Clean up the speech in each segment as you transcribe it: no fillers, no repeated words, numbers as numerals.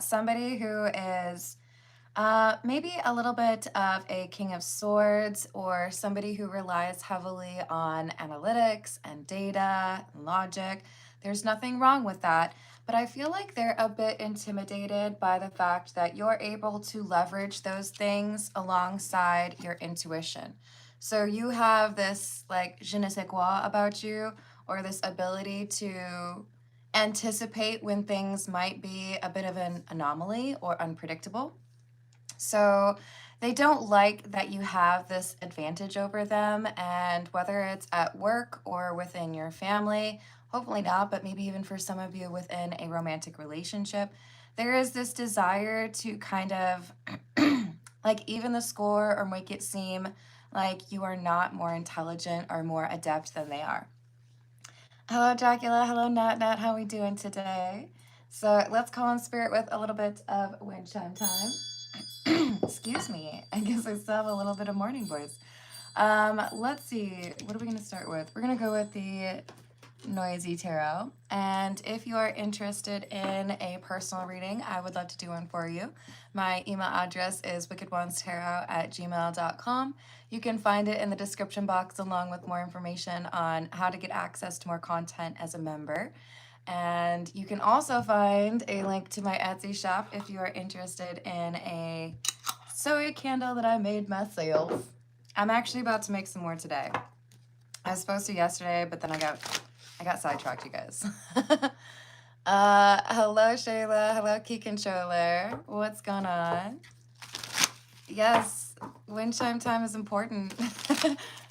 Somebody who is maybe a little bit of a King of Swords, or somebody who relies heavily on analytics and data and logic. There's nothing wrong with that, but I feel like they're a bit intimidated by the fact that you're able to leverage those things alongside your intuition. So you have this like je ne sais quoi about you, or this ability to anticipate when things might be a bit of an anomaly or unpredictable. So they don't like that you have this advantage over them, and whether it's at work or within your family, hopefully not, but maybe even for some of you within a romantic relationship, there is this desire to kind of like even the score or make it seem like you are not more intelligent or more adept than they are. Hello, Dracula. Hello, Nat Nat. How are we doing today? So let's call on spirit with a little bit of wind chime time. Excuse me. I guess I still have a little bit of morning voice. Let's see. What are we going to start with? We're going to go with the Noisy Tarot. And if you are interested in a personal reading, I would love to do one for you. My email address is wickedonestarot@gmail.com. You can find it in the description box along with more information on how to get access to more content as a member. And you can also find a link to my Etsy shop if you are interested in a soy candle that I made myself. I'm actually about to make some more today. I was supposed to yesterday, but then I got sidetracked, you guys. Hello, Shayla. Hello, Key Controller. What's going on? Yes, wind chime time is important.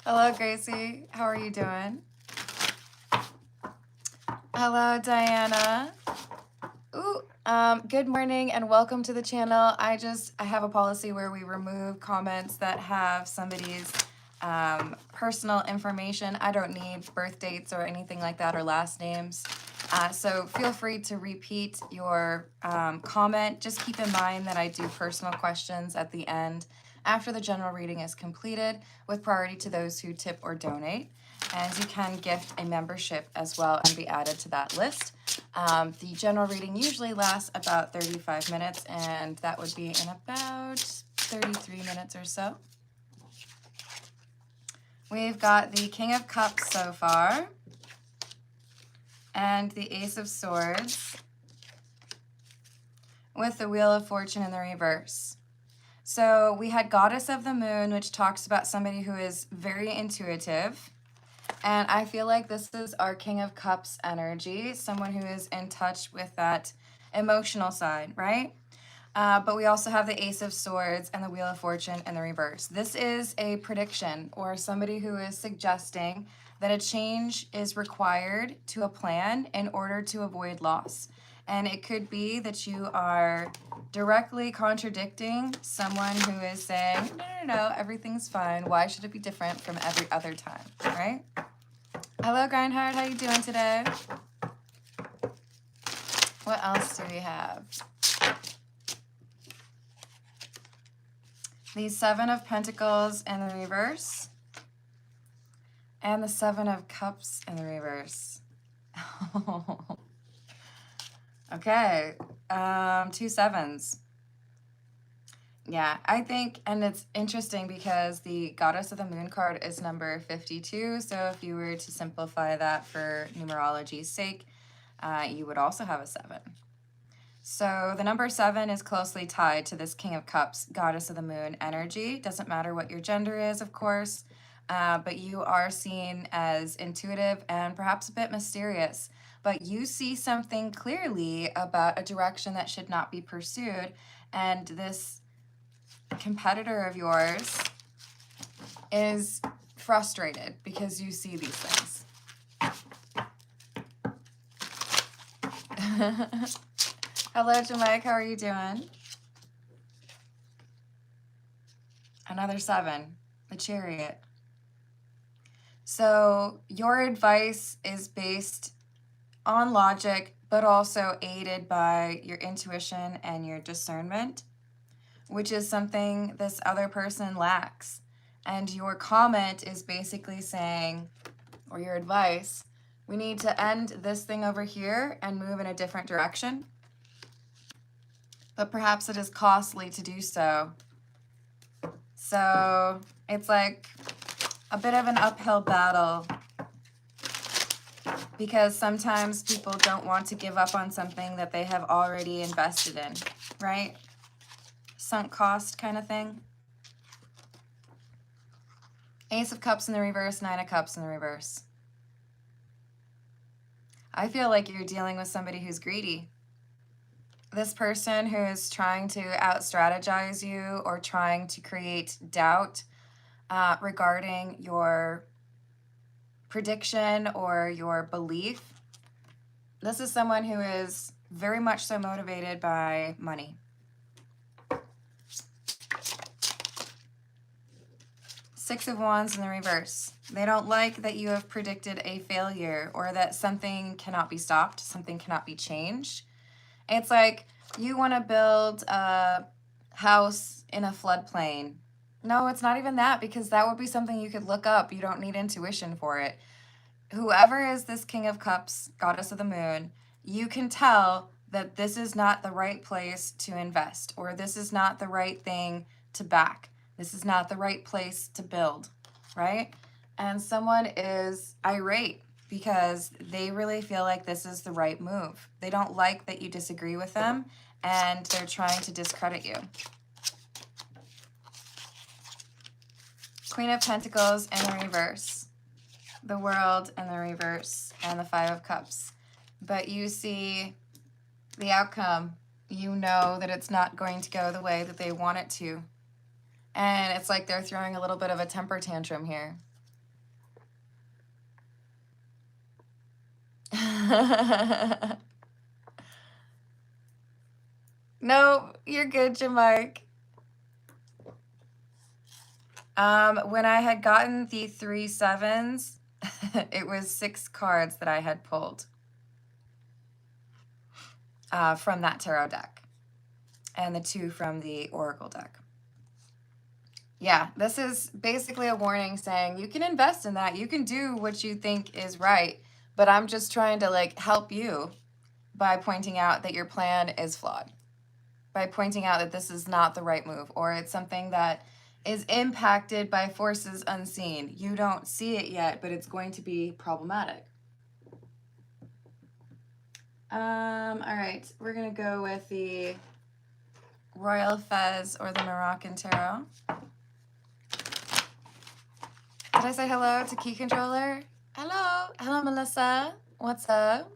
Hello, Gracie. How are you doing? Hello, Diana. Ooh, good morning and welcome to the channel. I have a policy where we remove comments that have somebody's personal information. I don't need birth dates or anything like that or last names. So feel free to repeat your comment. Just keep in mind that I do personal questions at the end after the general reading is completed, with priority to those who tip or donate. And you can gift a membership as well and be added to that list. The general reading usually lasts about 35 minutes, and that would be in about 33 minutes or so. We've got the King of Cups so far, and the Ace of Swords, with the Wheel of Fortune in the reverse. So we had Goddess of the Moon, which talks about somebody who is very intuitive. And I feel like this is our King of Cups energy, someone who is in touch with that emotional side, right? But we also have the Ace of Swords and the Wheel of Fortune in the reverse. This is a prediction, or somebody who is suggesting that a change is required to a plan in order to avoid loss. And it could be that you are directly contradicting someone who is saying, no, everything's fine. Why should it be different from every other time, right? Hello, Grindhard. How you doing today? What else do we have? The Seven of Pentacles in the reverse, and the Seven of Cups in the reverse. Okay, 2 sevens. Yeah, I think, and it's interesting because the Goddess of the Moon card is number 52, so if you were to simplify that for numerology's sake, you would also have a 7. So the number 7 is closely tied to this King of Cups, Goddess of the Moon energy. Doesn't matter what your gender is, of course, but you are seen as intuitive and perhaps a bit mysterious. But you see something clearly about a direction that should not be pursued, and this competitor of yours is frustrated because you see these things. Hello, Jamaica. How are you doing? Another 7, the Chariot. So your advice is based on logic, but also aided by your intuition and your discernment, which is something this other person lacks. And your comment is basically saying, or your advice, we need to end this thing over here and move in a different direction. but perhaps it is costly to do so. So it's like a bit of an uphill battle, because sometimes people don't want to give up on something that they have already invested in, right? Sunk cost kind of thing. Ace of Cups in the reverse, Nine of Cups in the reverse. I feel like you're dealing with somebody who's greedy. This person who is trying to out-strategize you or trying to create doubt regarding your prediction or your belief. This is someone who is very much so motivated by money. Six of Wands in the reverse. They don't like that you have predicted a failure or that something cannot be stopped, something cannot be changed. It's like you want to build a house in a floodplain. No, it's not even that, because that would be something you could look up. You don't need intuition for it. Whoever is this King of Cups, Goddess of the Moon, you can tell that this is not the right place to invest, or this is not the right thing to back. This is not the right place to build, right? And someone is irate because they really feel like this is the right move. They don't like that you disagree with them, and they're trying to discredit you. Queen of Pentacles in the reverse. The World in the reverse, and the Five of Cups. But you see the outcome. You know that it's not going to go the way that they want it to. And it's like they're throwing a little bit of a temper tantrum here. No, you're good, Jamark. When I had gotten the 3 sevens, it was 6 cards that I had pulled from that tarot deck, and the 2 from the Oracle deck. Yeah, this is basically a warning saying you can invest in that. You can do what you think is right, but I'm just trying to like help you by pointing out that your plan is flawed, by pointing out that this is not the right move, or it's something that is impacted by forces unseen. You don't see it yet, but it's going to be problematic. All right, we're gonna go with the Royal Fez or the Moroccan Tarot. Did I say hello to Key Controller? Hello. Hello, Melissa. What's up?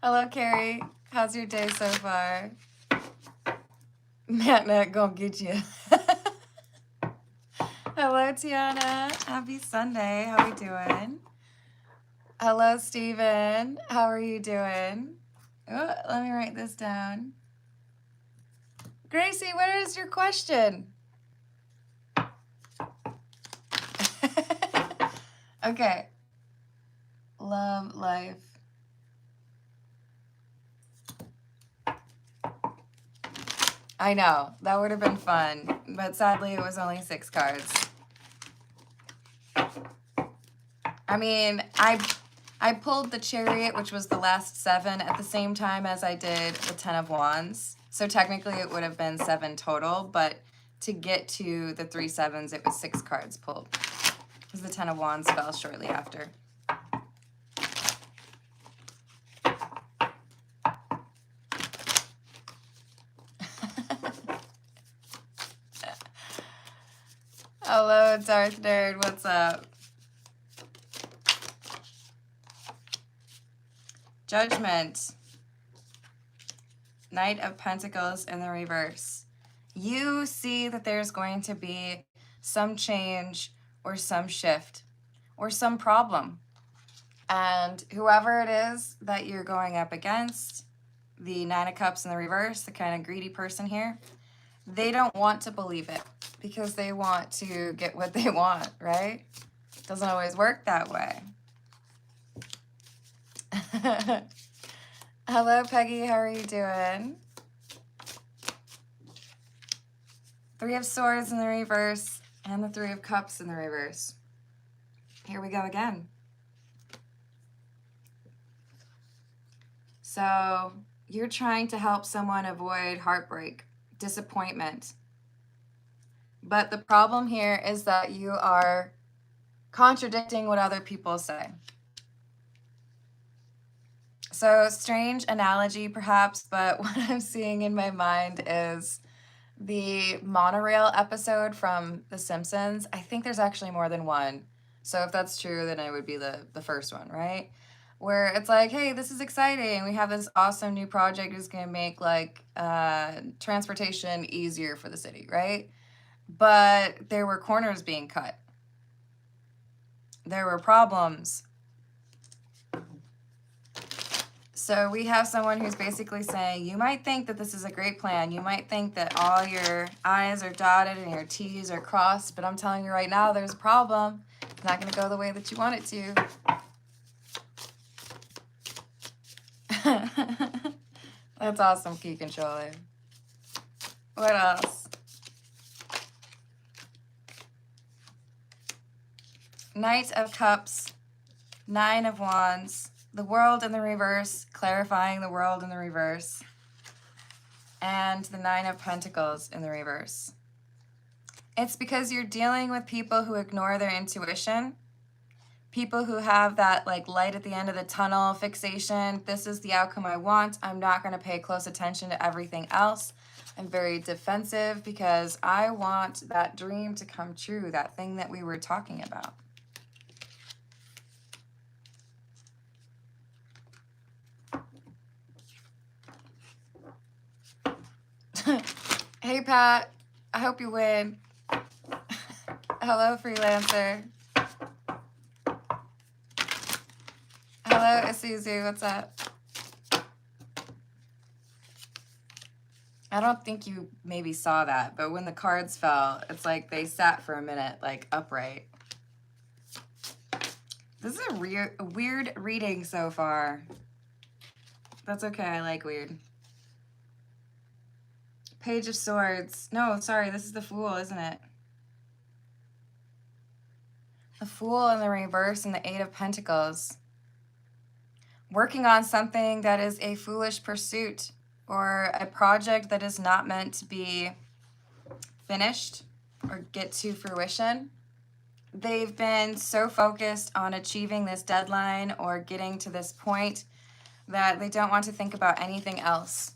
Hello, Carrie. How's your day so far? Matt gonna get you. Hello, Tiana. Happy Sunday. How we doing? Hello, Steven. How are you doing? Oh, let me write this down. Gracie, what is your question? Okay. Love life. I know, that would have been fun, but sadly it was only 6 cards. I mean, I pulled the Chariot, which was the last 7, at the same time as I did the 10 of Wands. So technically it would have been 7 total, but to get to the 3 sevens, it was 6 cards pulled, because the 10 of Wands fell shortly after. Hello, Darth Nerd. What's up? Judgment. Knight of Pentacles in the reverse. You see that there's going to be some change or some shift or some problem. And whoever it is that you're going up against, the 9 of Cups in the reverse, the kind of greedy person here, they don't want to believe it because they want to get what they want, right? Doesn't always work that way. Hello, Peggy. How are you doing? 3 of Swords in the reverse and the 3 of Cups in the reverse. Here we go again. So you're trying to help someone avoid heartbreak, disappointment. But the problem here is that you are contradicting what other people say. So strange analogy perhaps, but what I'm seeing in my mind is the monorail episode from The Simpsons. I think there's actually more than one. So if that's true, then it would be the first one, right? Where it's like, hey, this is exciting. We have this awesome new project that's going to make like transportation easier for the city, right? But there were corners being cut. There were problems. So we have someone who's basically saying, you might think that this is a great plan. You might think that all your I's are dotted and your T's are crossed, but I'm telling you right now, there's a problem. It's not going to go the way that you want it to. That's awesome, Key Controller. What else? Knight of Cups, Nine of Wands, the World in the reverse, clarifying the World in the reverse, and the Nine of Pentacles in the reverse. It's because you're dealing with people who ignore their intuition, people who have that like light at the end of the tunnel fixation. This is the outcome I want. I'm not going to pay close attention to everything else. I'm very defensive because I want that dream to come true, that thing that we were talking about. Hey, Pat. I hope you win. Hello, Freelancer. Hello, Isuzu. What's up? I don't think you maybe saw that, but when the cards fell, it's like they sat for a minute, like upright. This is a weird reading so far. That's okay. I like weird. Page of Swords. No, sorry. This is the Fool, isn't it? The Fool in the reverse and the Eight of Pentacles. Working on something that is a foolish pursuit or a project that is not meant to be finished or get to fruition. They've been so focused on achieving this deadline or getting to this point that they don't want to think about anything else.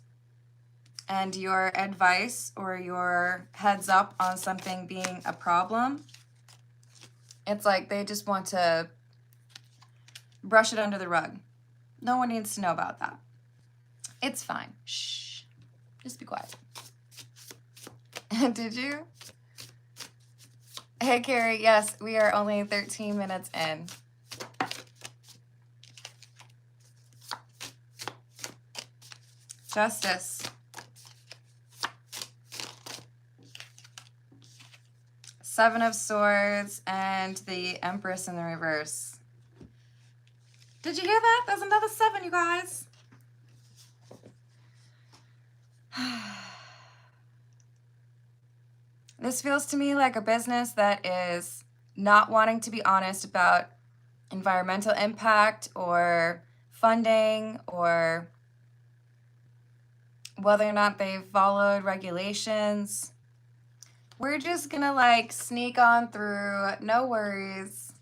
And your advice or your heads up on something being a problem, it's like they just want to brush it under the rug. No one needs to know about that. It's fine. Shh. Just be quiet. Did you? Hey, Carrie. Yes, we are only 13 minutes in. Justice. Seven of Swords and the Empress in the reverse. Did you hear that? There's another 7, you guys. This feels to me like a business that is not wanting to be honest about environmental impact or funding or whether or not they've followed regulations. We're just gonna like sneak on through, no worries.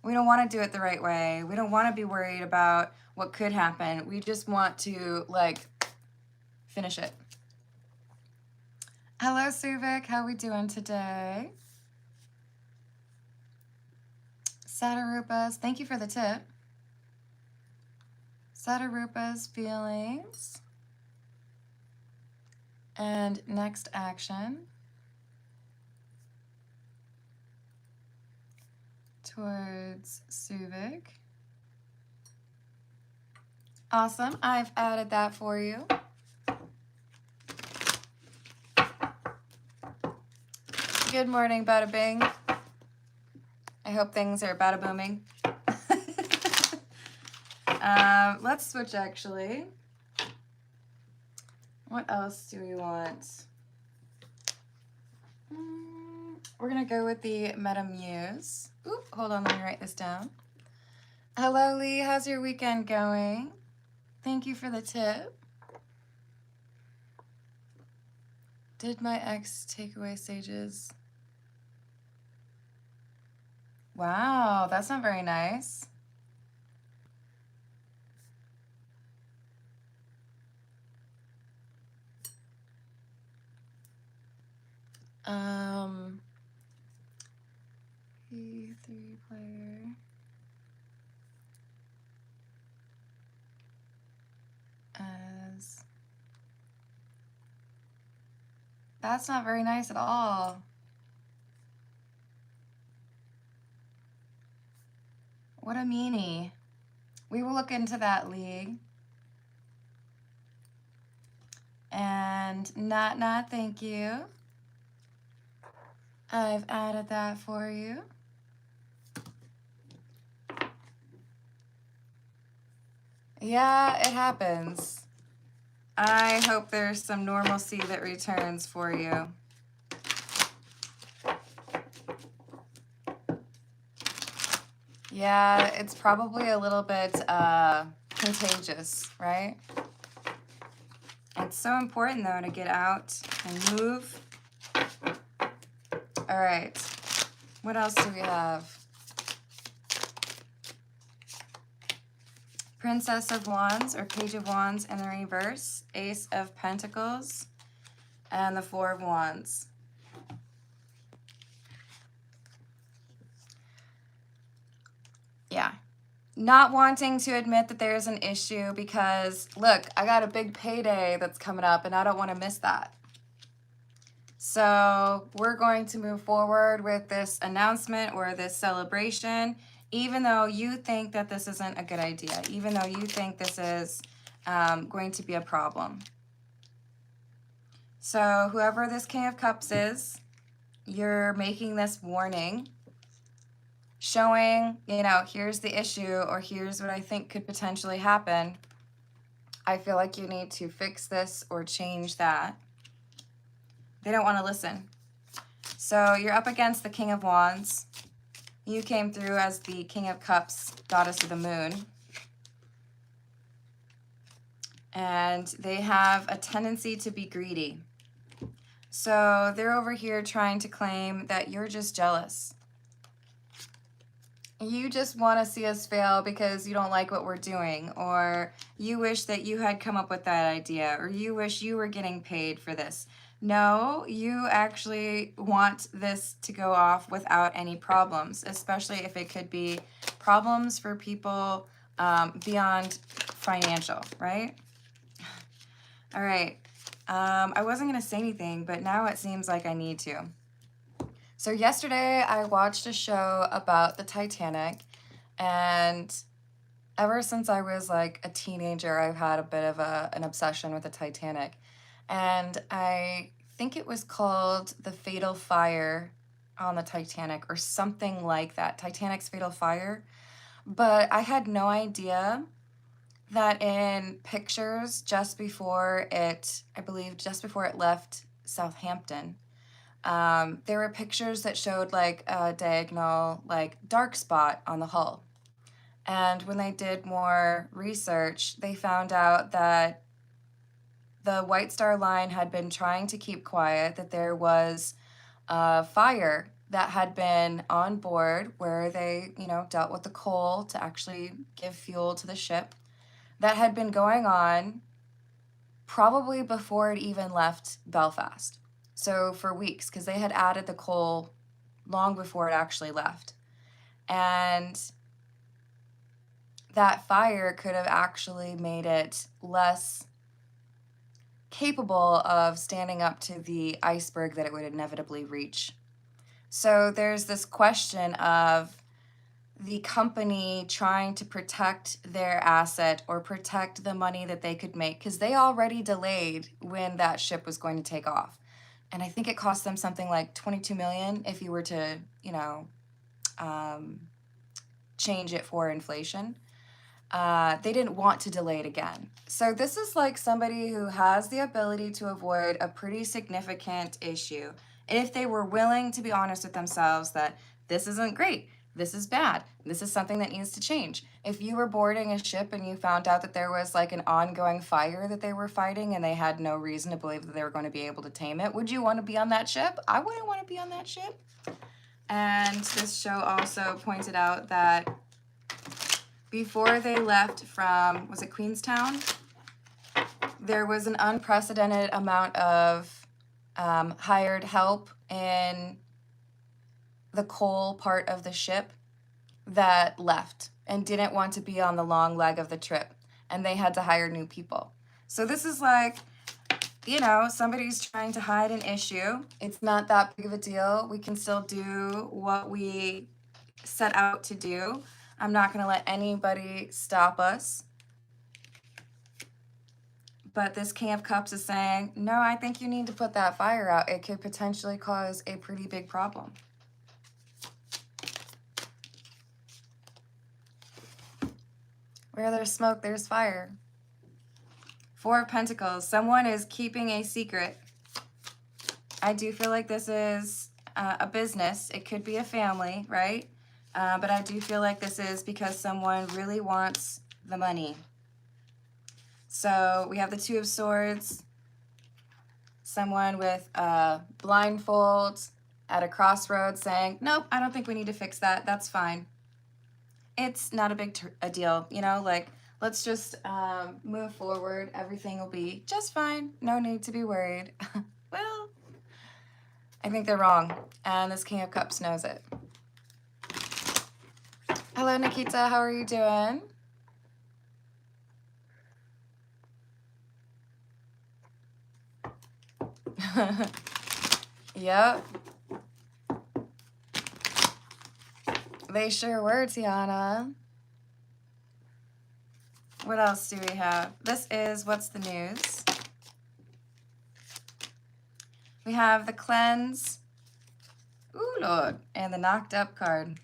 We don't want to do it the right way. We don't want to be worried about what could happen. We just want to like finish it. Hello, Suvik. How we doing today? Satarupas, thank you for the tip. Satarupas feelings. And next action towards Suvik. Awesome. I've added that for you. Good morning, bada bing. I hope things are bada booming. Let's switch actually. What else do we want? We're gonna go with the Meta Muse. Oop, hold on, let me write this down. Hello, Lee. How's your weekend going? Thank you for the tip. Did my ex take away stages? Wow, that's not very nice. E3 player. As that's not very nice at all. What a meanie. We will look into that, league. And not, thank you. I've added that for you. Yeah, it happens. I hope there's some normalcy that returns for you. Yeah, it's probably a little bit contagious, right? It's so important, though, to get out and move. All right. What else do we have? Princess of Wands or Page of Wands in the reverse, Ace of Pentacles, and the Four of Wands. Yeah. Not wanting to admit that there's an issue because, look, I got a big payday that's coming up and I don't want to miss that. So we're going to move forward with this announcement or this celebration, even though you think that this isn't a good idea, even though you think this is going to be a problem. So whoever this King of Cups is, you're making this warning, showing, you know, here's the issue or here's what I think could potentially happen. I feel like you need to fix this or change that. They don't want to listen. So you're up against the King of Wands. You came through as the King of Cups, Goddess of the Moon. And they have a tendency to be greedy. So they're over here trying to claim that you're just jealous. You just want to see us fail because you don't like what we're doing, or you wish that you had come up with that idea, or you wish you were getting paid for this. No, you actually want this to go off without any problems, especially if it could be problems for people beyond financial, right? All right. I wasn't going to say anything, but now it seems like I need to. So yesterday I watched a show about the Titanic, and ever since I was like a teenager, I've had a bit of an obsession with the Titanic. And I think it was called The Fatal Fire on the Titanic or something like that, Titanic's Fatal Fire. But I had no idea that in pictures just before it, I believe just before it left Southampton, there were pictures that showed like a diagonal, like dark spot on the hull. And when they did more research, they found out that the White Star Line had been trying to keep quiet, that there was a fire that had been on board where they, you know, dealt with the coal to actually give fuel to the ship, that had been going on probably before it even left Belfast. So for weeks, because they had added the coal long before it actually left. And that fire could have actually made it less capable of standing up to the iceberg that it would inevitably reach. So there's this question of the company trying to protect their asset or protect the money that they could make, because they already delayed when that ship was going to take off. And I think it cost them something like $22 million if you were to, you know, change it for inflation. They didn't want to delay it again. So this is like somebody who has the ability to avoid a pretty significant issue if they were willing to be honest with themselves that this isn't great. this is bad. This is something that needs to change. If you were boarding a ship and you found out that there was like an ongoing fire that they were fighting and they had no reason to believe that they were going to be able to tame it, would you want to be on that ship? I wouldn't want to be on that ship. And this show also pointed out that before they left from, was it Queenstown? There was an unprecedented amount of hired help in the coal part of the ship that left and didn't want to be on the long leg of the trip, and they had to hire new people. So this is like, you know, somebody's trying to hide an issue. It's not that big of a deal. We can still do what we set out to do. I'm not going to let anybody stop us. But this King of Cups is saying, no, I think you need to put that fire out. It could potentially cause a pretty big problem. Where there's smoke, there's fire. Four of Pentacles. Someone is keeping a secret. I do feel like this is a business. It could be a family, right? But I do feel like this is because someone really wants the money. So we have the Two of Swords. Someone with a blindfold at a crossroads saying, nope, I don't think we need to fix that. That's fine. It's not a big a deal, you know, like, let's just move forward. Everything will be just fine. No need to be worried. Well, I think they're wrong, and this King of Cups knows it. Hello, Nikita. How are you doing? Yep. They sure were, Tiana. What else do we have? This is What's the News? We have the Cleanse. Ooh, Lord. And the Knocked Up card.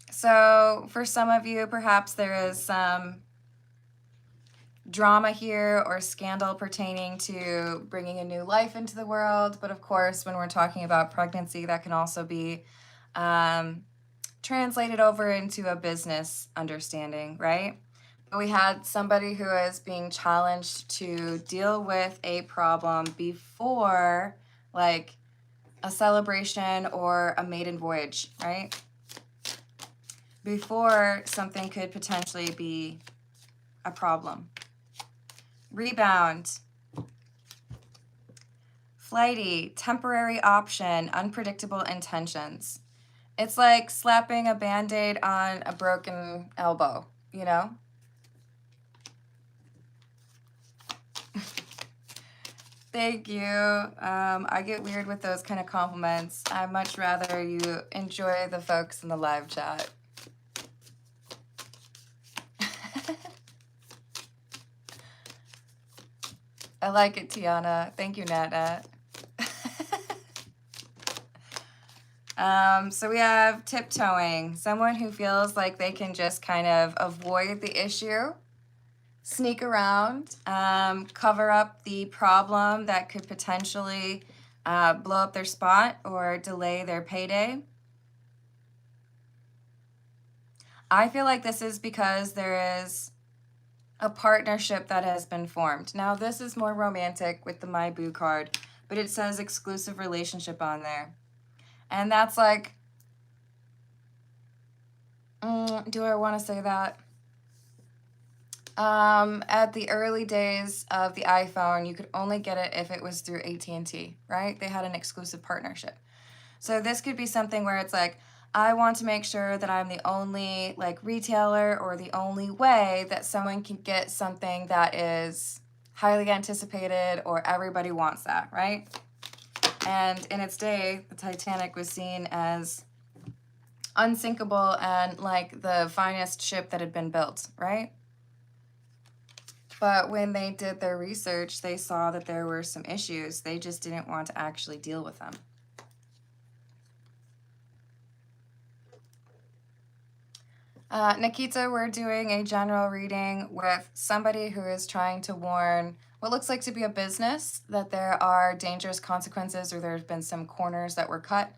So for some of you, perhaps there is some drama here or scandal pertaining to bringing a new life into the world. But of course, when we're talking about pregnancy, that can also be translated over into a business understanding, right? But we had somebody who is being challenged to deal with a problem before, like, a celebration or a maiden voyage, right? Before something could potentially be a problem. Rebound. Flighty, temporary option, unpredictable intentions. It's like slapping a Band-Aid on a broken elbow, you know? Thank you. I get weird with those kind of compliments. I'd much rather you enjoy the folks in the live chat. I like it, Tiana. Thank you, Nat. So we have tiptoeing. Someone who feels like they can just kind of avoid the issue, sneak around, cover up the problem that could potentially blow up their spot or delay their payday. I feel like this is because there is a partnership that has been formed. Now, this is more romantic with the My Boo card, but it says exclusive relationship on there. And that's like, do I want to say that? At the early days of the iPhone, you could only get it if it was through AT&T, right? They had an exclusive partnership. So this could be something where it's like, I want to make sure that I'm the only like retailer or the only way that someone can get something that is highly anticipated or everybody wants that, right? And in its day, the Titanic was seen as unsinkable and like the finest ship that had been built, right? But when they did their research, they saw that there were some issues. They just didn't want to actually deal with them. Nikita, we're doing a general reading with somebody who is trying to warn what looks like to be a business, that there are dangerous consequences or there's been some corners that were cut.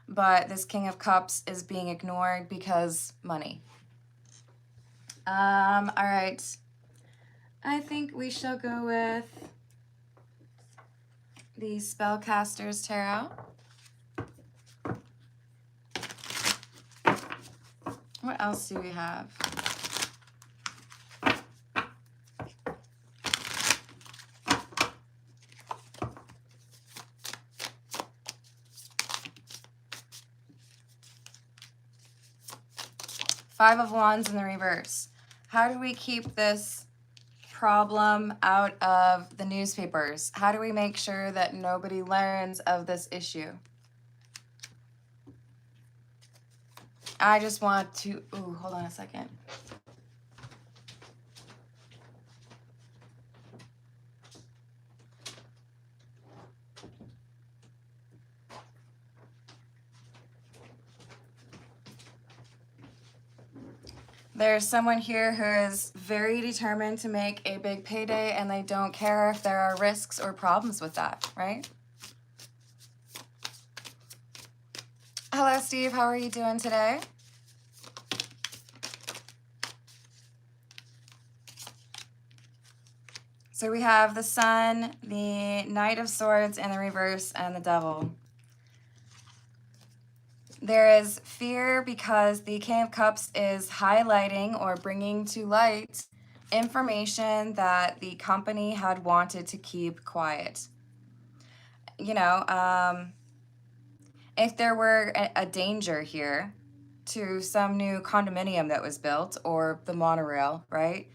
But this King of Cups is being ignored because money. All right. I think we shall go with the Spellcaster's Tarot. What else do we have? Five of Wands in the reverse. How do we keep this problem out of the newspapers? How do we make sure that nobody learns of this issue? I just want to, ooh, hold on a second. There's someone here who is very determined to make a big payday, and they don't care if there are risks or problems with that, right? Hello, Steve. How are you doing today? So we have the Sun, the Knight of Swords in the reverse, and the Devil. There is fear because the King of Cups is highlighting or bringing to light information that the company had wanted to keep quiet. You know, if there were a danger here to some new condominium that was built or the monorail, right?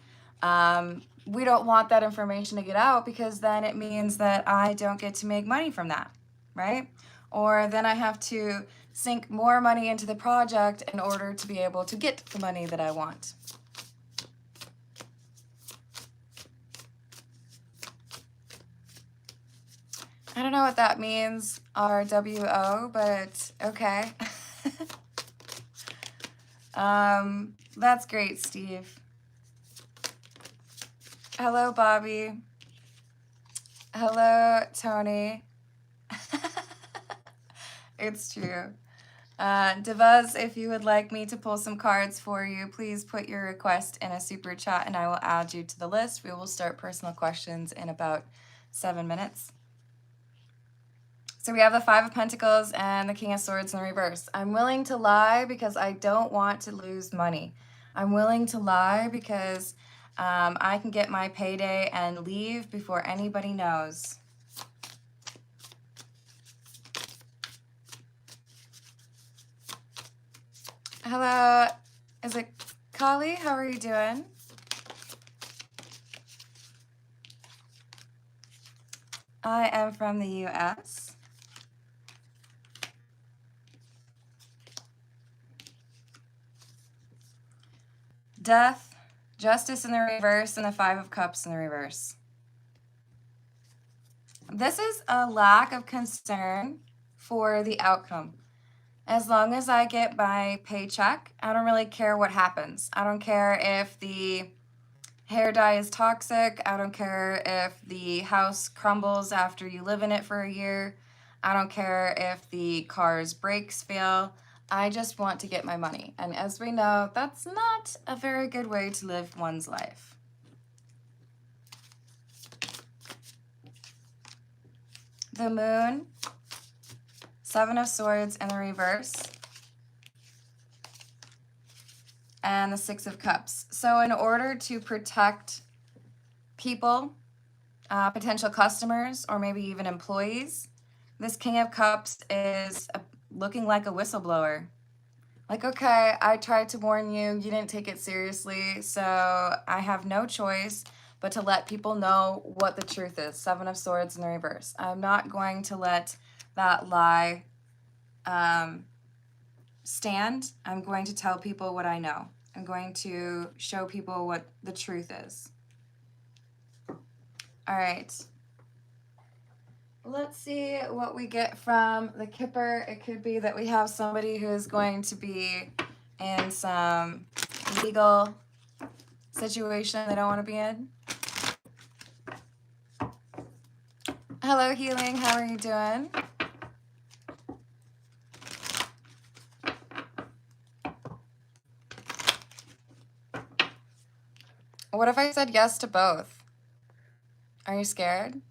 We don't want that information to get out because then it means that I don't get to make money from that, right? Or then I have to sink more money into the project in order to be able to get the money that I want. I don't know what that means, RWO, but okay. That's great, Steve. Hello, Bobby. Hello, Tony. It's true. Devaz, if you would like me to pull some cards for you, please put your request in a super chat and I will add you to the list. We will start personal questions in about 7 minutes. So we have the Five of Pentacles and the King of Swords in the reverse. I'm willing to lie because I don't want to lose money. I'm willing to lie because I can get my payday and leave before anybody knows. Hello, is it Kali? How are you doing? I am from the US. Death, Justice in the reverse, and the Five of Cups in the reverse. This is a lack of concern for the outcome. As long as I get my paycheck, I don't really care what happens. I don't care if the hair dye is toxic. I don't care if the house crumbles after you live in it for a year. I don't care if the car's brakes fail. I just want to get my money. And as we know, that's not a very good way to live one's life. The Moon, Seven of Swords in the reverse, and the Six of Cups. So in order to protect people, potential customers, or maybe even employees, this King of Cups is looking like a whistleblower. Like, okay, I tried to warn you, you didn't take it seriously, so I have no choice but to let people know what the truth is. Seven of Swords in the reverse. I'm not going to let that lie stand. I'm going to tell people what I know. I'm going to show people what the truth is. All right. Let's see what we get from the Kipper. It could be that we have somebody who's going to be in some legal situation they don't want to be in. Hello, Healing. How are you doing? What if I said yes to both? Are you scared?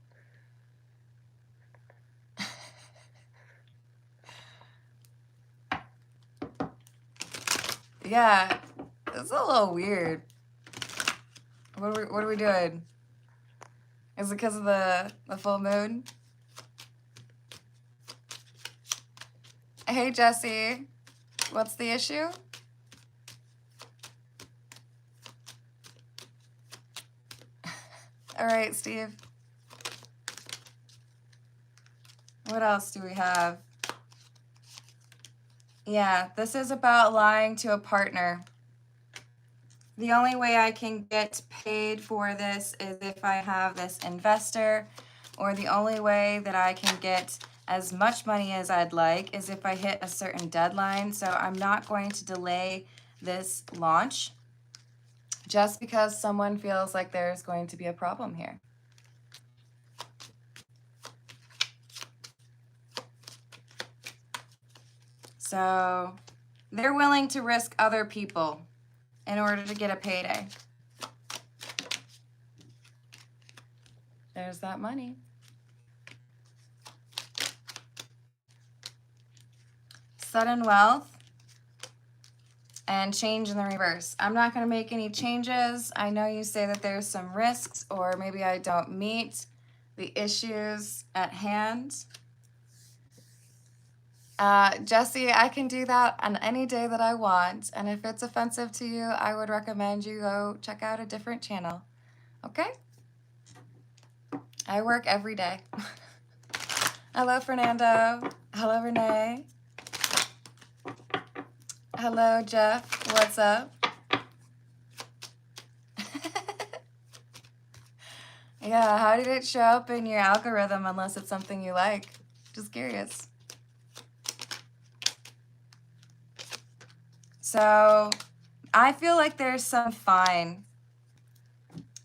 Yeah, it's a little weird. What are we doing? Is it because of the full moon? Hey, Jesse. What's the issue? All right, Steve. What else do we have? Yeah, this is about lying to a partner. The only way I can get paid for this is if I have this investor, or the only way that I can get as much money as I'd like is if I hit a certain deadline. So I'm not going to delay this launch just because someone feels like there's going to be a problem here. So they're willing to risk other people in order to get a payday. There's that money. Sudden wealth and change in the reverse. I'm not going to make any changes. I know you say that there's some risks, or maybe I don't meet the issues at hand. Jesse, I can do that on any day that I want. And if it's offensive to you, I would recommend you go check out a different channel. Okay? I work every day. Hello, Fernando. Hello, Renee. Hello, Jeff. What's up? Yeah, how did it show up in your algorithm unless it's something you like? Just curious. So I feel like there's some fine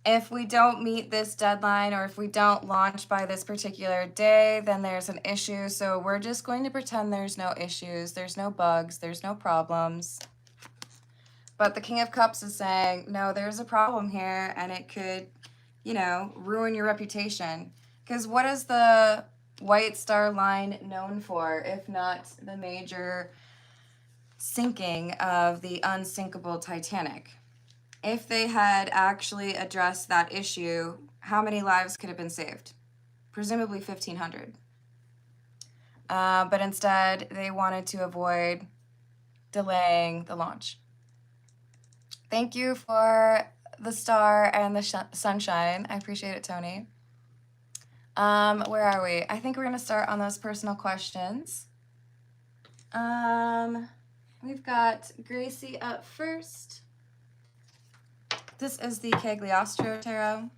if we don't meet this deadline, or if we don't launch by this particular day, then there's an issue. So we're just going to pretend there's no issues, there's no bugs, there's no problems. But the King of Cups is saying, no, there's a problem here, and it could, you know, ruin your reputation. Because what is the White Star Line known for, if not the major sinking of the unsinkable Titanic? If they had actually addressed that issue, how many lives could have been saved? Presumably 1,500. But instead, they wanted to avoid delaying the launch. Thank you for the star and the sunshine. I appreciate it, Tony. Where are we? I think we're going to start on those personal questions. We've got Gracie up first. This is the Cagliostro Tarot.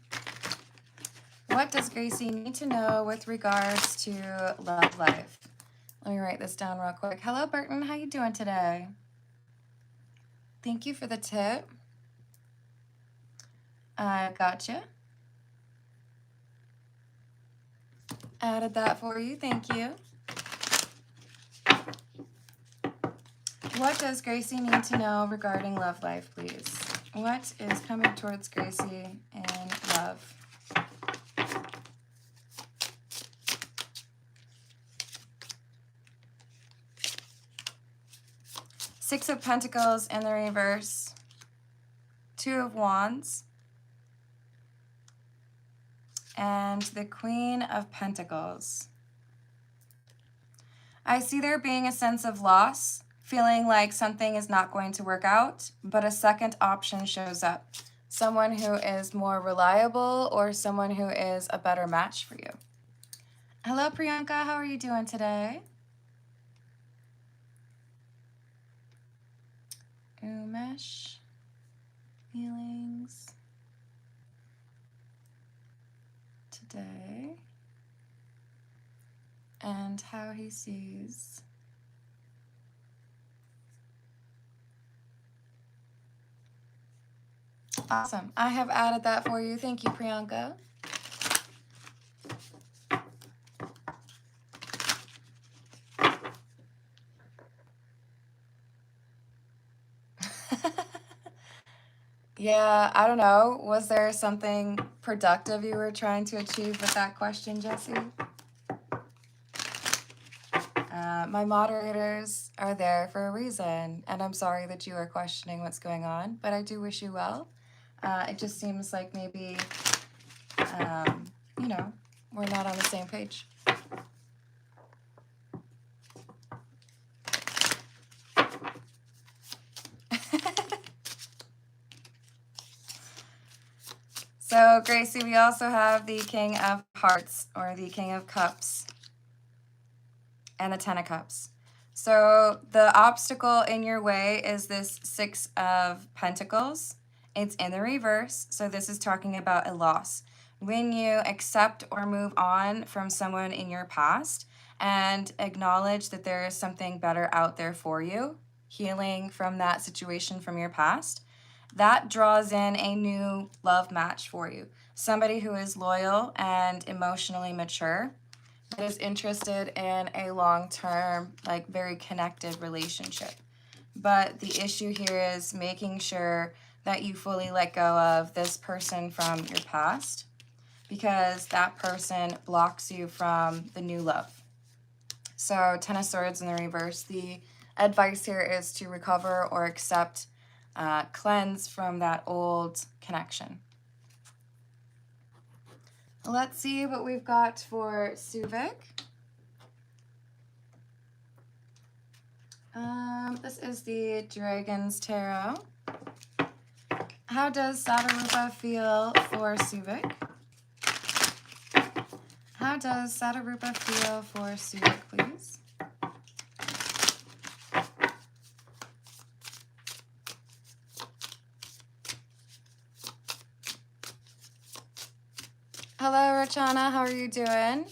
What does Gracie need to know with regards to love life? Let me write this down real quick. Hello, Burton. How you doing today? Thank you for the tip. I gotcha. Added that for you. Thank you. What does Gracie need to know regarding love life, please? What is coming towards Gracie in love? Six of Pentacles in the reverse. Two of Wands. And the Queen of Pentacles. I see there being a sense of loss, feeling like something is not going to work out, but a second option shows up. Someone who is more reliable, or someone who is a better match for you. Hello, Priyanka. How are you doing today? Umesh. Feelings. Today. And how he sees awesome. I have added that for you. Thank you, Priyanka. Yeah, I don't know. Was there something productive you were trying to achieve with that question, Jesse? My moderators are there for a reason, and I'm sorry that you are questioning what's going on, but I do wish you well. It just seems like maybe, um, you know, we're not on the same page. So, Gracie, we also have the King of Hearts, or the King of Cups, and the Ten of Cups. So the obstacle in your way is this Six of Pentacles. It's in the reverse, so this is talking about a loss. When you accept or move on from someone in your past and acknowledge that there is something better out there for you, healing from that situation from your past, that draws in a new love match for you. Somebody who is loyal and emotionally mature, that is interested in a long-term, like very connected relationship. But the issue here is making sure that you fully let go of this person from your past, because that person blocks you from the new love. So 10 of Swords in the reverse, the advice here is to recover or accept, cleanse from that old connection. Let's see what we've got for Suvik. This is the Dragon's Tarot. How does Sadarupa feel for Suvik? How does Sadarupa feel for Suvik, please? Hello, Rachana. How are you doing?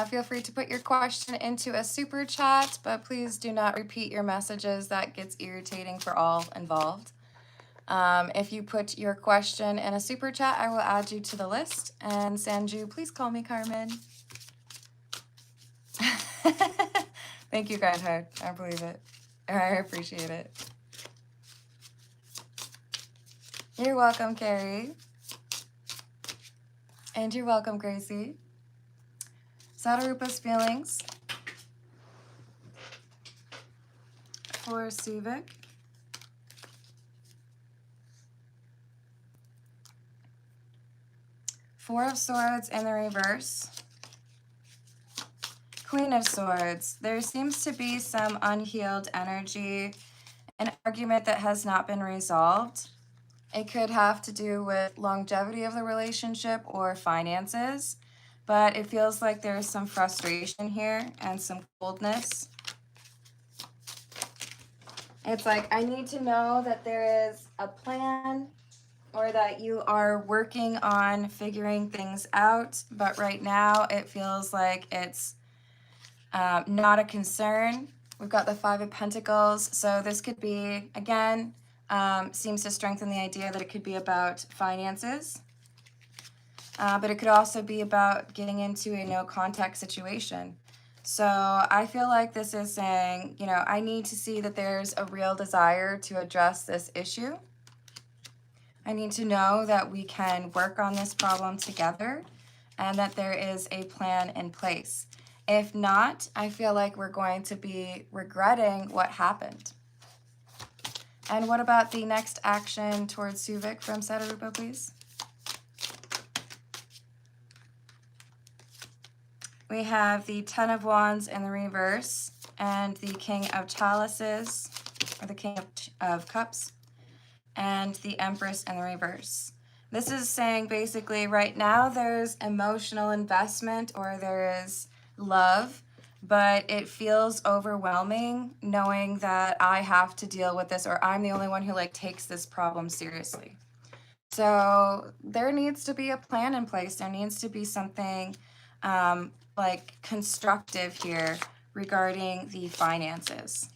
Feel free to put your question into a super chat, but please do not repeat your messages. That gets irritating for all involved. If you put your question in a super chat, I will add you to the list. And Sanju, please call me Carmen. Thank you, kind heart. I believe it. I appreciate it. You're welcome, Carrie. And you're welcome, Gracie. Sadarupa's feelings for Suvik. Four of Swords in the reverse. Queen of Swords. There seems to be some unhealed energy, an argument that has not been resolved. It could have to do with longevity of the relationship or finances, but it feels like there's some frustration here and some coldness. It's like, I need to know that there is a plan, or that you are working on figuring things out, but right now it feels like it's not a concern. We've got the Five of Pentacles, so this could be, again, seems to strengthen the idea that it could be about finances, but it could also be about getting into a no contact situation. So I feel like this is saying, you know, I need to see that there's a real desire to address this issue. I need to know that we can work on this problem together and that there is a plan in place. If not, I feel like we're going to be regretting what happened. And what about the next action towards Suvik from Sadarupa, please? We have the Ten of Wands in the reverse and the King of Chalices, or the King of Cups, and the Empress in the reverse. This is saying basically right now there's emotional investment, or there is love, but it feels overwhelming knowing that I have to deal with this, or I'm the only one who like takes this problem seriously. So there needs to be a plan in place. There needs to be something like constructive here regarding the finances.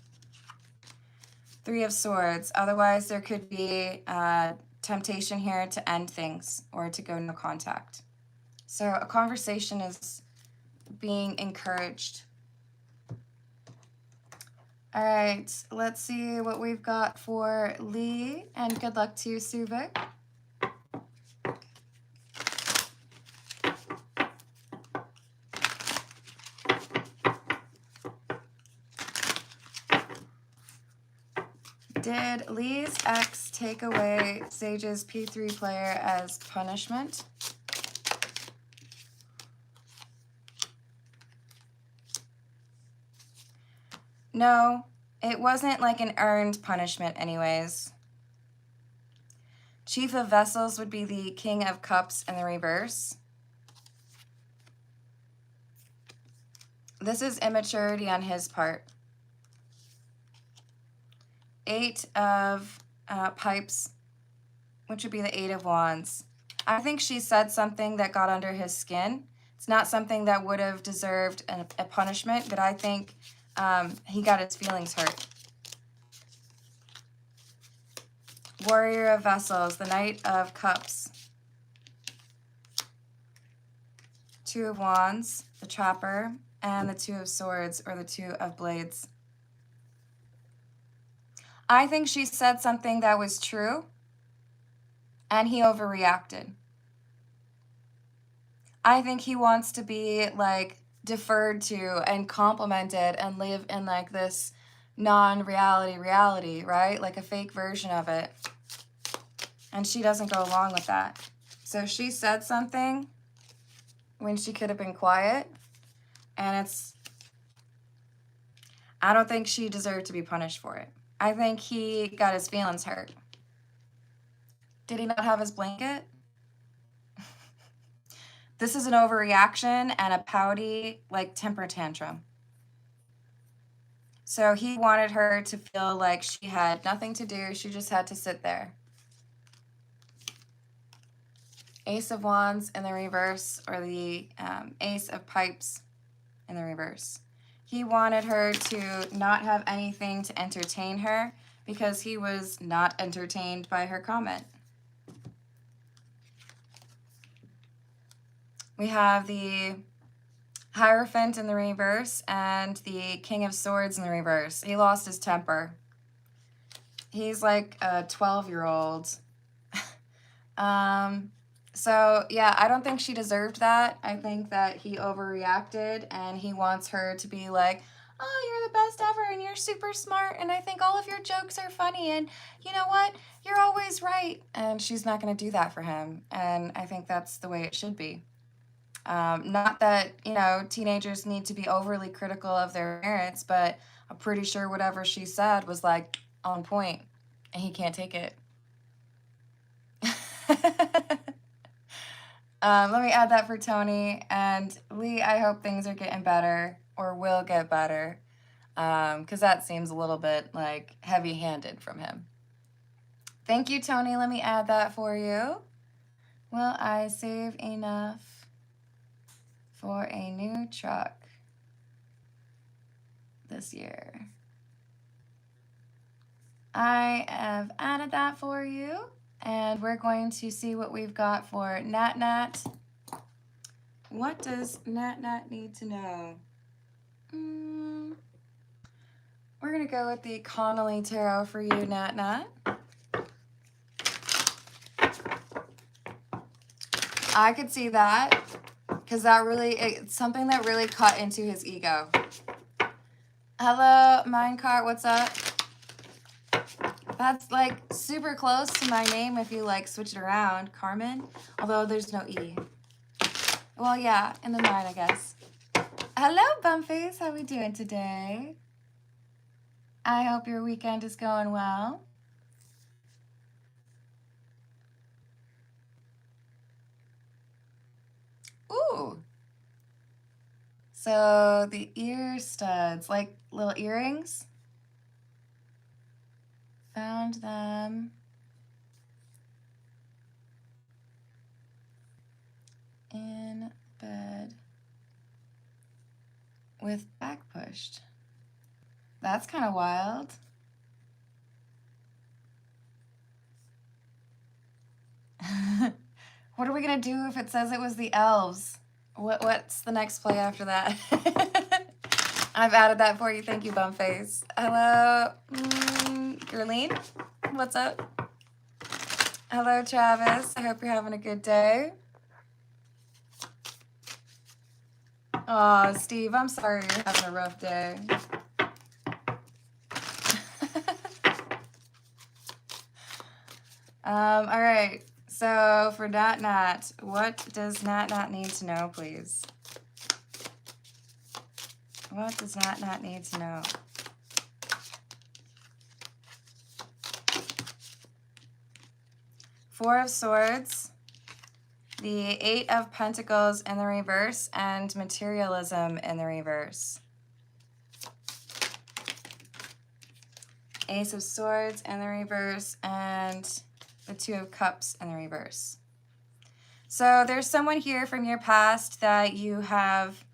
Three of Swords. Otherwise, there could be temptation here to end things or to go no contact. So a conversation is being encouraged. All right, let's see what we've got for Lee, and good luck to you, Suvik. Did Lee's ex take away Sage's P3 player as punishment? No, it wasn't like an earned punishment anyways. Chief of Vessels would be the King of Cups in the reverse. This is immaturity on his part. Eight of Pipes, which would be the Eight of Wands. I think she said something that got under his skin. It's not something that would have deserved a punishment, but I think he got his feelings hurt. Warrior of Vessels, the Knight of Cups. Two of Wands, the Trapper, and the Two of Swords, or the Two of Blades. I think she said something that was true, and he overreacted. I think he wants to be, like, deferred to and complimented and live in, like, this non-reality reality, right? Like a fake version of it. And she doesn't go along with that. So she said something when she could have been quiet. And I don't think she deserved to be punished for it. I think he got his feelings hurt. Did he not have his blanket? This is an overreaction and a pouty, like, temper tantrum. So he wanted her to feel like she had nothing to do. She just had to sit there. Ace of Wands in the reverse, or the Ace of Pipes in the reverse. He wanted her to not have anything to entertain her because he was not entertained by her comment. We have the Hierophant in the reverse and the King of Swords in the reverse. He lost his temper. He's like a 12-year-old. So, yeah, I don't think she deserved that. I think that he overreacted, and he wants her to be like, oh, you're the best ever, and you're super smart, and I think all of your jokes are funny, and you know what? You're always right. And she's not going to do that for him, and I think that's the way it should be. Not that, you know, teenagers need to be overly critical of their parents, but I'm pretty sure whatever she said was, like, on point, and he can't take it. Let me add that for Tony. And Lee, I hope things are getting better, or will get better, because that seems a little bit, like, heavy-handed from him. Thank you, Tony. Let me add that for you. Will I save enough for a new truck this year? I have added that for you. And we're going to see what we've got for Nat Nat. What does Nat Nat need to know? We're going to go with the Connolly Tarot for you, Nat Nat. I could see that, because that really, it's something that really cut into his ego. Hello, Minecart, what's up? That's, like, super close to my name if you, like, switch it around. Carmen, although there's no E. Well, yeah, in the mine, I guess. Hello, Bumface. How we doing today? I hope your weekend is going well. Ooh. So the ear studs, like little earrings. Found them in bed with back pushed. That's kind of wild. What are we gonna do if it says it was the elves? What's the next play after that? I've added that for you. Thank you, Bumface. Hello, Gerline. What's up? Hello, Travis. I hope you're having a good day. Oh, Steve, I'm sorry you're having a rough day. All right. So for Nat, what does Nat need to know, please? What does Nat need to know? Four of Swords, the Eight of Pentacles in the reverse, and materialism in the reverse. Ace of Swords in the reverse, and the Two of Cups in the reverse. So there's someone here from your past that you have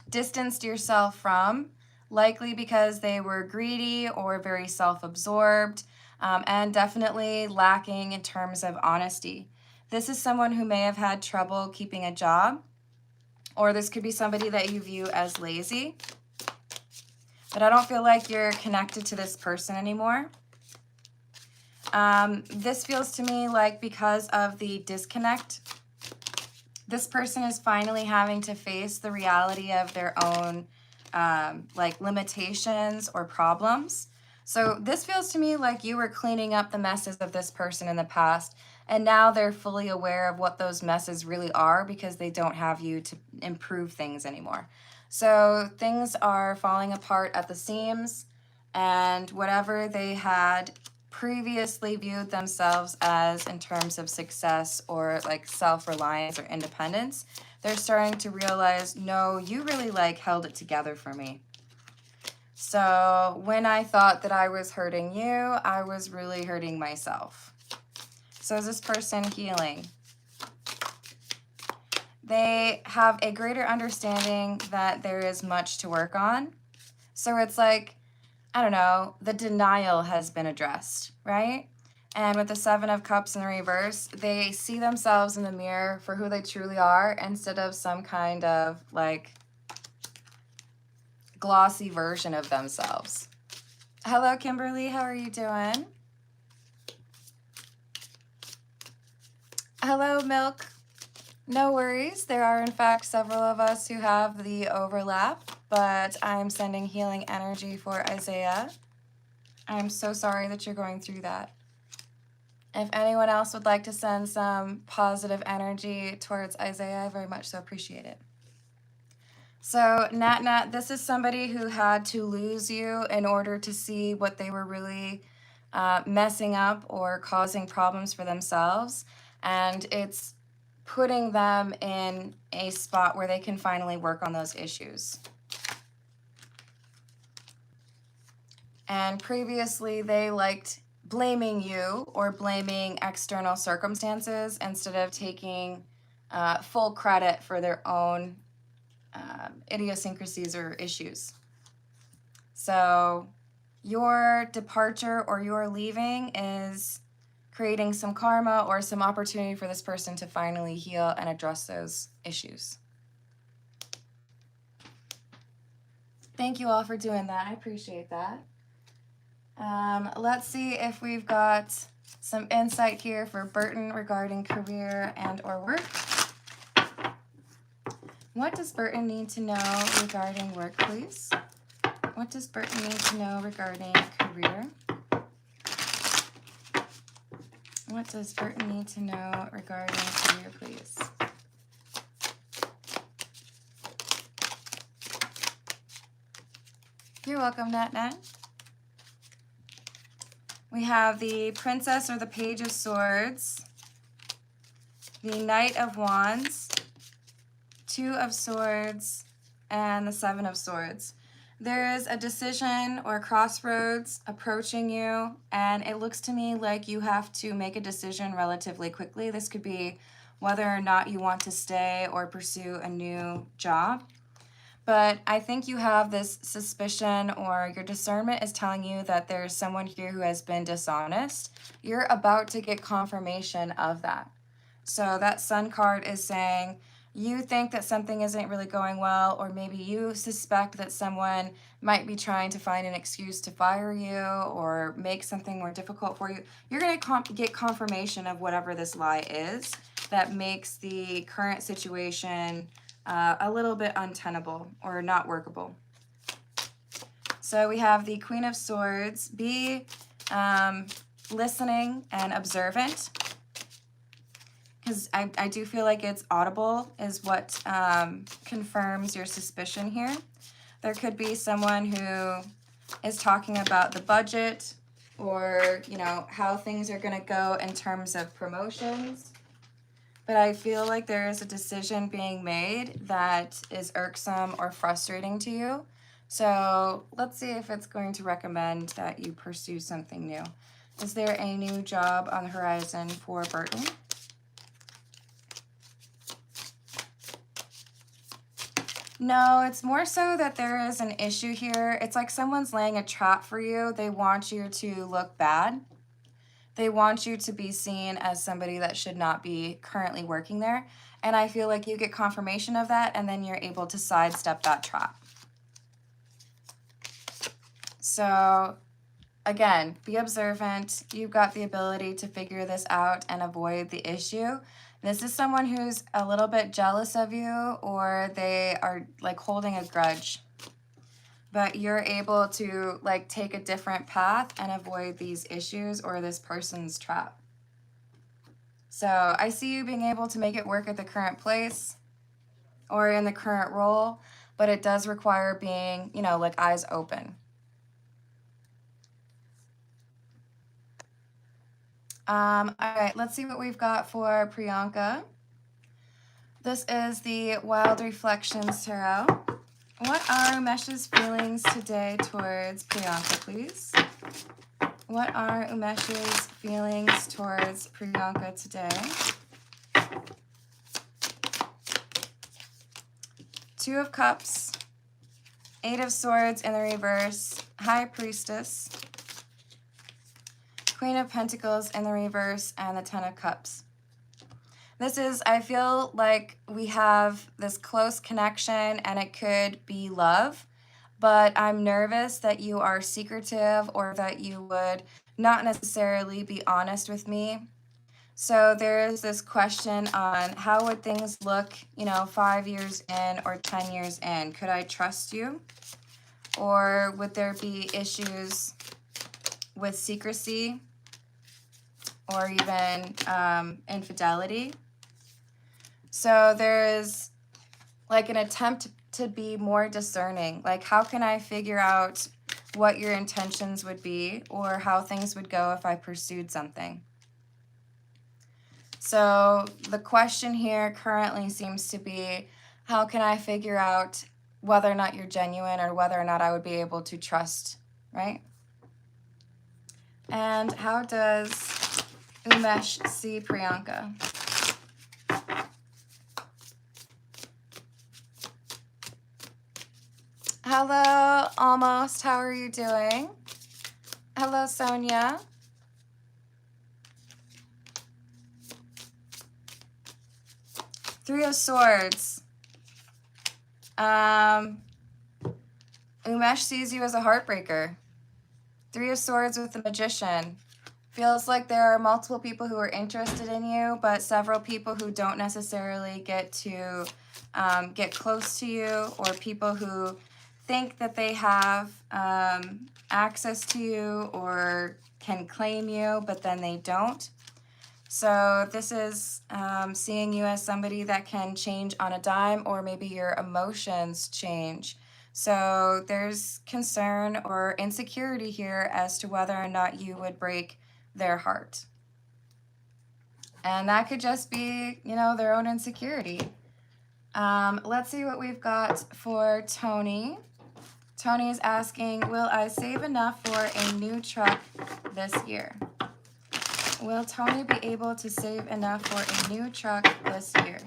distanced yourself from, likely because they were greedy or very self-absorbed, and definitely lacking in terms of honesty. This is someone who may have had trouble keeping a job, or this could be somebody that you view as lazy. But I don't feel like you're connected to this person anymore. This feels to me like because of the disconnect, this person is finally having to face the reality of their own like limitations or problems. So this feels to me like you were cleaning up the messes of this person in the past, and now they're fully aware of what those messes really are because they don't have you to improve things anymore. So things are falling apart at the seams, and whatever they had previously viewed themselves as in terms of success or like self-reliance or independence, they're starting to realize, no, you really like held it together for me. So when I thought that I was hurting you, I was really hurting myself. So is this person healing? They have a greater understanding that there is much to work on. So it's like, I don't know, the denial has been addressed, right? And with the Seven of Cups in the reverse, they see themselves in the mirror for who they truly are instead of some kind of like glossy version of themselves. Hello, Kimberly. How are you doing? Hello, Milk. No worries. There are, in fact, several of us who have the overlap, but I'm sending healing energy for Isaiah. I'm so sorry that you're going through that. If anyone else would like to send some positive energy towards Isaiah, I very much so appreciate it. So, Nat, this is somebody who had to lose you in order to see what they were really messing up or causing problems for themselves. And it's putting them in a spot where they can finally work on those issues. And previously, they liked blaming you or blaming external circumstances instead of taking full credit for their own idiosyncrasies or issues. So your departure or your leaving is creating some karma or some opportunity for this person to finally heal and address those issues. Thank you all for doing that. I appreciate that. Let's see if we've got some insight here for Burton regarding career and or work. What does Burton need to know regarding work, please? What does Burton need to know regarding career? What does Burton need to know regarding career, please? You're welcome, Nat. We have the Princess or the Page of Swords, the Knight of Wands, Two of Swords, and the Seven of Swords. There is a decision or crossroads approaching you, and it looks to me like you have to make a decision relatively quickly. This could be whether or not you want to stay or pursue a new job. But I think you have this suspicion or your discernment is telling you that there's someone here who has been dishonest. You're about to get confirmation of that. So that Sun card is saying you think that something isn't really going well, or maybe you suspect that someone might be trying to find an excuse to fire you or make something more difficult for you, you're going to get confirmation of whatever this lie is that makes the current situation a little bit untenable or not workable. So we have the Queen of Swords. Be listening and observant, because I do feel like it's audible is what confirms your suspicion here. There could be someone who is talking about the budget or, you know, how things are going to go in terms of promotions. But I feel like there is a decision being made that is irksome or frustrating to you. So let's see if it's going to recommend that you pursue something new. Is there a new job on the horizon for Burton? No, it's more so that there is an issue here. It's like someone's laying a trap for you. They want you to look bad. They want you to be seen as somebody that should not be currently working there. And I feel like you get confirmation of that, and then you're able to sidestep that trap. So again, be observant. You've got the ability to figure this out and avoid the issue. This is someone who's a little bit jealous of you, or they are like holding a grudge. But you're able to like take a different path and avoid these issues or this person's trap. So I see you being able to make it work at the current place or in the current role, but it does require being, you know, like eyes open. All right, let's see what we've got for Priyanka. This is the Wild Reflections Tarot. What are Umesh's feelings today towards Priyanka, please? What are Umesh's feelings towards Priyanka today? 2 of Cups, 8 of Swords in the reverse, High Priestess, Queen of Pentacles in the reverse, and the 10 of Cups. This is, I feel like we have this close connection and it could be love, but I'm nervous that you are secretive or that you would not necessarily be honest with me. So there is this question on how would things look, you know, 5 years in or 10 years in? Could I trust you? Or would there be issues with secrecy or even infidelity? So there is like an attempt to be more discerning. Like, how can I figure out what your intentions would be or how things would go if I pursued something? So the question here currently seems to be, how can I figure out whether or not you're genuine or whether or not I would be able to trust, right? And how does Umesh see Priyanka? Hello, Almost. How are you doing? Hello, Sonia. Three of Swords. Umesh sees you as a heartbreaker. 3 of Swords with the Magician. Feels like there are multiple people who are interested in you, but several people who don't necessarily get to get close to you, or people who think that they have access to you or can claim you, but then they don't. So this is seeing you as somebody that can change on a dime, or maybe your emotions change. So there's concern or insecurity here as to whether or not you would break their heart. And that could just be, you know, their own insecurity. Let's see what we've got for Tony. Tony is asking, will I save enough for a new truck this year? Will Tony be able to save enough for a new truck this year?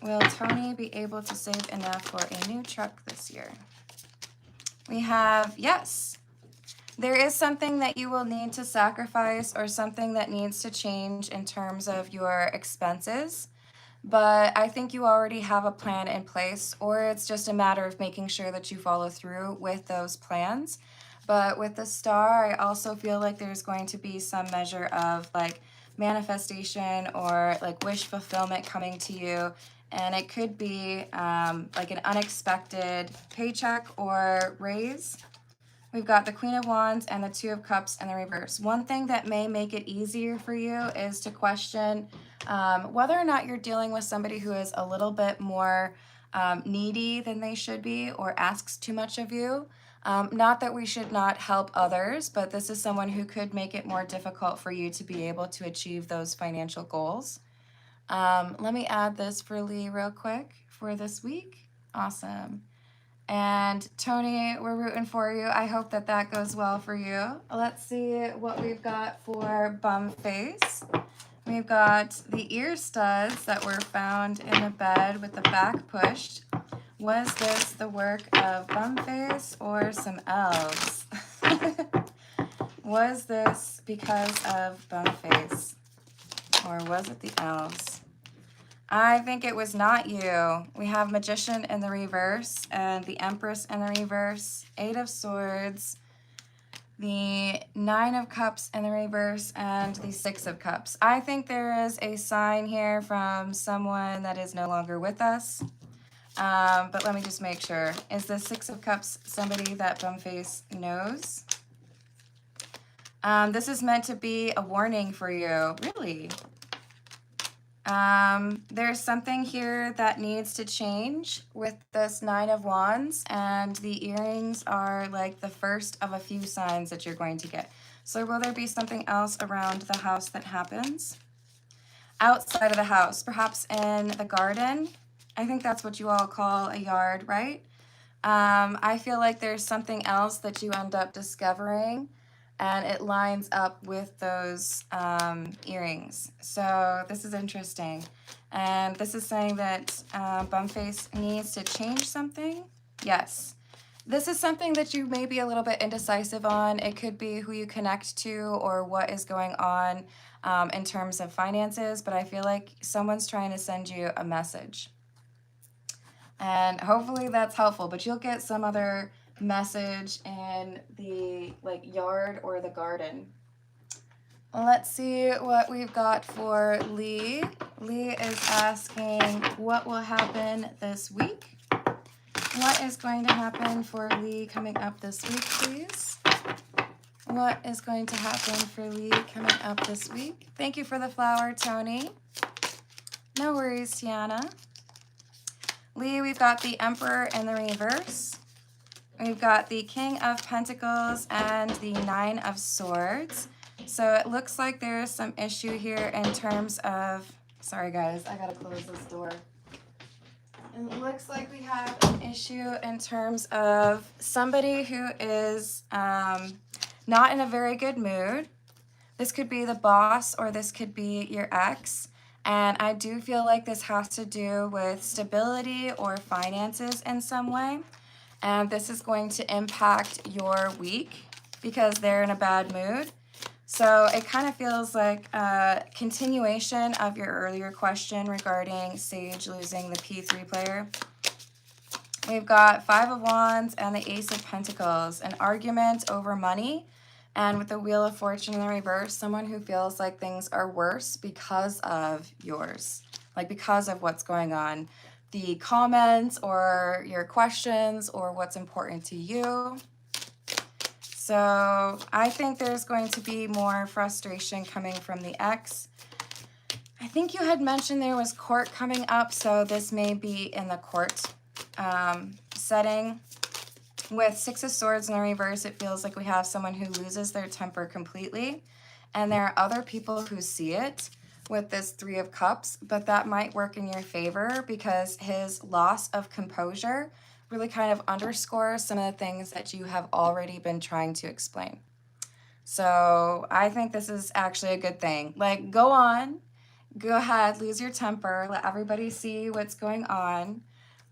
Will Tony be able to save enough for a new truck this year? We have yes. There is something that you will need to sacrifice or something that needs to change in terms of your expenses. but I think you already have a plan in place, or it's just a matter of making sure that you follow through with those plans. But with the star, I also feel like there's going to be some measure of like manifestation or like wish fulfillment coming to you. And it could be like an unexpected paycheck or raise. We've got the Queen of Wands and the Two of Cups in the reverse. One thing that may make it easier for you is to question whether or not you're dealing with somebody who is a little bit more needy than they should be or asks too much of you. Not that we should not help others, but this is someone who could make it more difficult for you to be able to achieve those financial goals. Let me add this for Lee real quick for this week. Awesome. And Tony, we're rooting for you. I hope that that goes well for you. Let's see what we've got for bum face. We've got the ear studs that were found in the bed with the back pushed. Was this the work of bum face or some elves? Was this because of bum face or was it the elves? I think it was not you. We have Magician in the reverse and the Empress in the reverse, Eight of Swords, the Nine of Cups in the reverse, and the Six of Cups. I think there is a sign here from someone that is no longer with us. But let me just make sure. Is the Six of Cups somebody that Bumface knows? This is meant to be a warning for you. Really? There's something here that needs to change with this Nine of Wands, and the earrings are like the first of a few signs that you're going to get. So will there be something else around the house that happens? Outside of the house, perhaps in the garden. I think that's what you all call a yard, right? I feel like there's something else that you end up discovering, and it lines up with those earrings. So this is interesting. And this is saying that Bumface needs to change something. Yes. This is something that you may be a little bit indecisive on. It could be who you connect to or what is going on in terms of finances, but I feel like someone's trying to send you a message. And hopefully that's helpful, but you'll get some other message in the like yard or the garden. Let's see what we've got for Lee. Lee is asking what will happen this week. What is going to happen for Lee coming up this week, please? What is going to happen for Lee coming up this week? Thank you for the flower, Tony. No worries, Tiana. Lee, we've got the Emperor in the reverse. We've got the King of Pentacles and the Nine of Swords. So it looks like there is some issue here in terms of, sorry guys, I gotta close this door. It looks like we have an issue in terms of somebody who is not in a very good mood. This could be the boss or this could be your ex. And I do feel like this has to do with stability or finances in some way. And this is going to impact your week because they're in a bad mood. So it kind of feels like a continuation of your earlier question regarding Sage losing the P3 player. We've got Five of Wands and the Ace of Pentacles, an argument over money. And with the Wheel of Fortune in the reverse, someone who feels like things are worse because of yours, like because of what's going on. The comments or your questions or what's important to you. So I think there's going to be more frustration coming from the ex. I think you had mentioned there was court coming up, so this may be in the court setting. With Six of Swords in the reverse, it feels like we have someone who loses their temper completely. And there are other people who see it with this Three of Cups, but that might work in your favor because his loss of composure really kind of underscores some of the things that you have already been trying to explain. So I think this is actually a good thing. Like, go on, go ahead, lose your temper, let everybody see what's going on.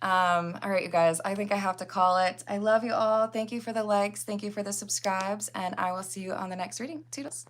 All right, you guys, I think I have to call it. I love you all. Thank you for the likes. Thank you for the subscribes, and I will see you on the next reading. Toodles.